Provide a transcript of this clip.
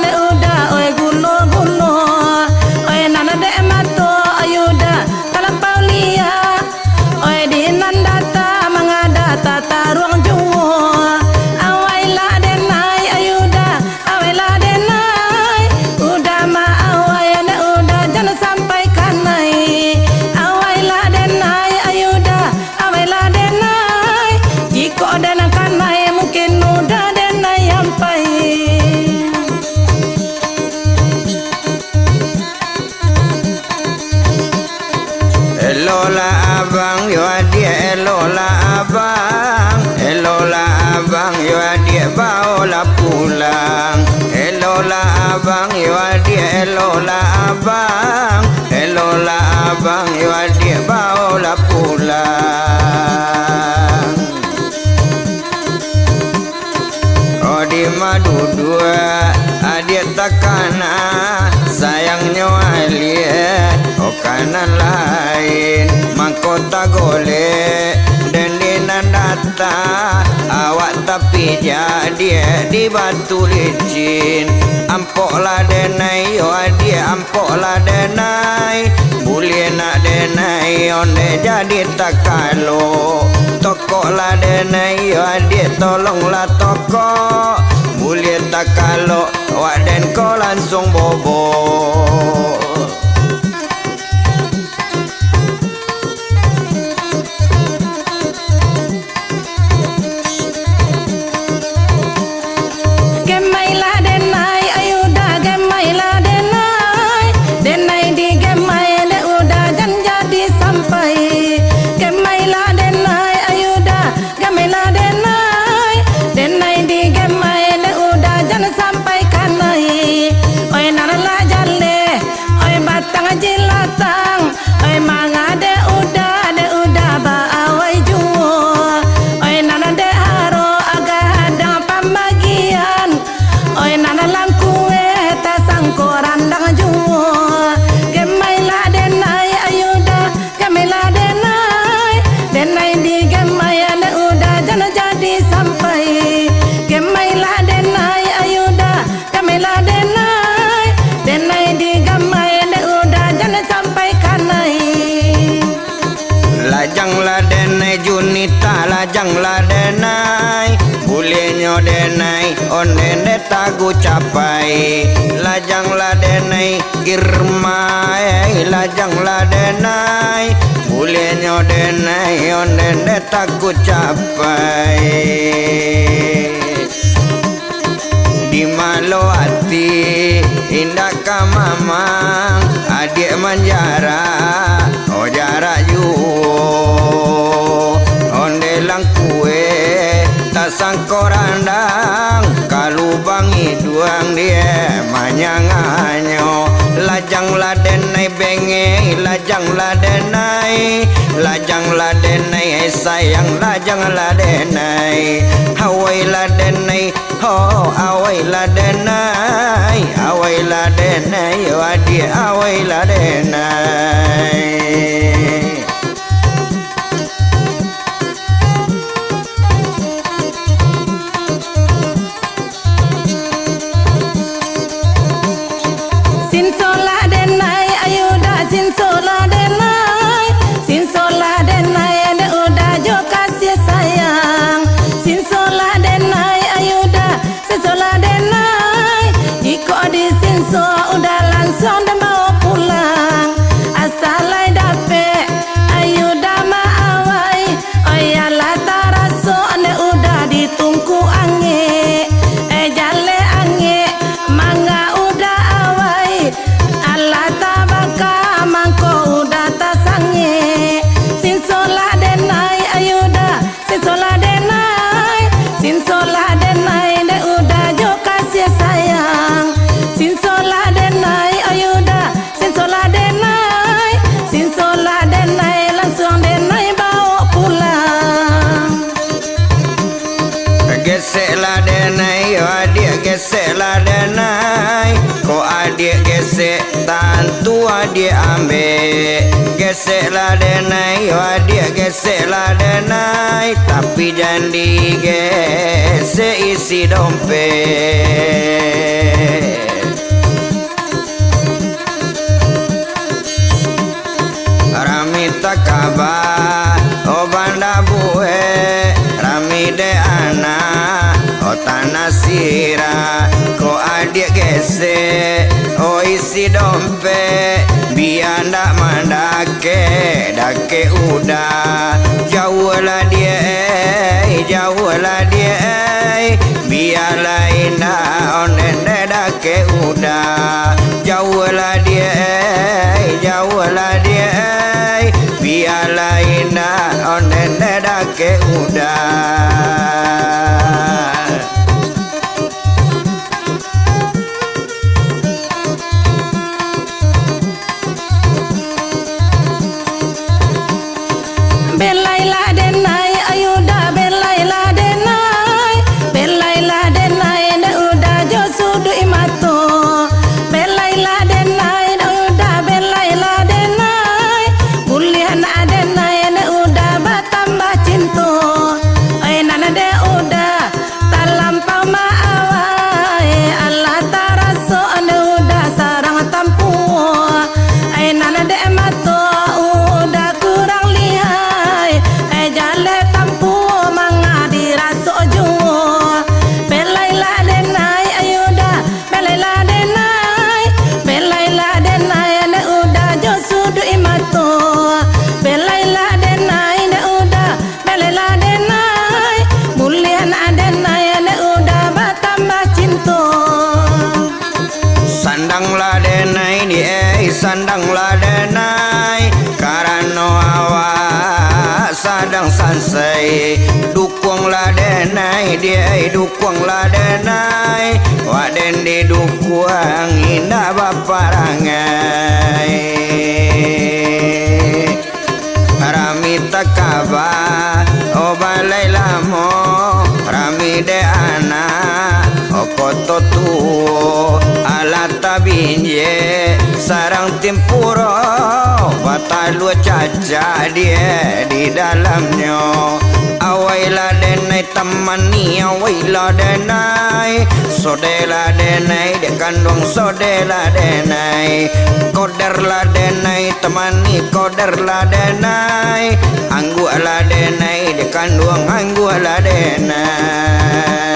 ne udah oi gulo oi nana de mato ayuda kalam paulia oi di nandata mangada tata ruang juwo awaila denai ayuda awaila denai udah ma awai ne udah jangan sampai kanai awaila denai ayuda awaila denai jiko denai kanai mungkin udah denai sampai. Elola abang yo adik elola abang yo adik bawa pulang. Elola abang yo adik elola abang yo adik bawa pulang. Oh di madu dua adik takana sayangnya aliet oh kanan lain mahkota golek dan data awak tapi jadi di batu licin ampoklah denai yo adik ampoklah denai boleh nak denai onde jadi tak kalau tokoklah denai yo adik tolonglah tokok boleh tak kalau wak den kau langsung bobo. Gemailah denai ayuda gemailah denai denai di gemai de udah jan jadi sampai gemailah denai ayuda gemailah denai denai di gemai de udah jan sampai kanai oi narala jalle oi batang jilatang oi manga de udah ba awai juo oi nana de haro aga hadang pambagian oi nana langkue ta sangkoran dang juo gemailah denai ayuda gemailah denai di gemai de udah jana jadi sampai gemailah denai ayuda gemailah denai di gemai de udah jana sampai kanai. Lajanglah denai junita lajanglah denai bolehnya denai onde de tagu capai lajanglah denai girmai lajanglah denai bolehnya denai onde de tagu capai di malo hati indah ka mamang adik manjara oh jarak juo onde langkue tak sangkorandang kalubang hiduang dia manyanganyo lajanglah denai benge lajanglah denai sayang lajanglah denai hawailah denai ho awailah denai yo adik awailah denai. Sinsola denai ayuda sinsola denai de udah jo kasih sayang sinsola denai ayuda sinsola denai jika di sinso udah langsung dan bawa pulang asalai dape ayuda ma awai oyalah taraso ne udah ditungku ange jale ange mangga udah awai Allah tabaka mangko udah tasange sinsola denai ayuda sinsola denai de udah jo kasih sayang sinsola denai ayuda sinsola denai langsung denai bawa pulang. Geseklah denai yo adik geseklah denai ko adik gesek tantu adik ambil geseklah denai yo adik geseklah denai tapi jangan digesek isi dompet. gesek oh isi dompet biar ndak mandake dake udah jauhlah dia jauhlah dia biarlah indah onen dake udah jauhlah dia biarlah indah onen dake udah. Belailah denai ayuda belailah denai belailah denai da udah jo sudu imato belailah denai da udah belailah denai kuliah na denai da udah batambah cinta ai nana de udah talampau maawai Allah taraso anda udah sarang tampu ai nana de mato udah kurang lihat jale tampu mangadi raso juo belailah denai ayuda belailah denai ne udah jo sudu imato belailah denai ne udah belailah denai mulian adenai ne udah batambah cinta sandanglah denai ni sandanglah denai karano awak sadang sansai dukunglah denai dia dukunglah denai waden di dukung indah baparangai rami takaba oh balai lamo rami de anak oh koto tuo alat tabinje sarang timpuro batalu caca dia di dalamnya awailah denai temani awailah denai sodela denai dia kandung sodela denai koderlah denai temani koderlah denai anggulah denai dia kandung anggulah denai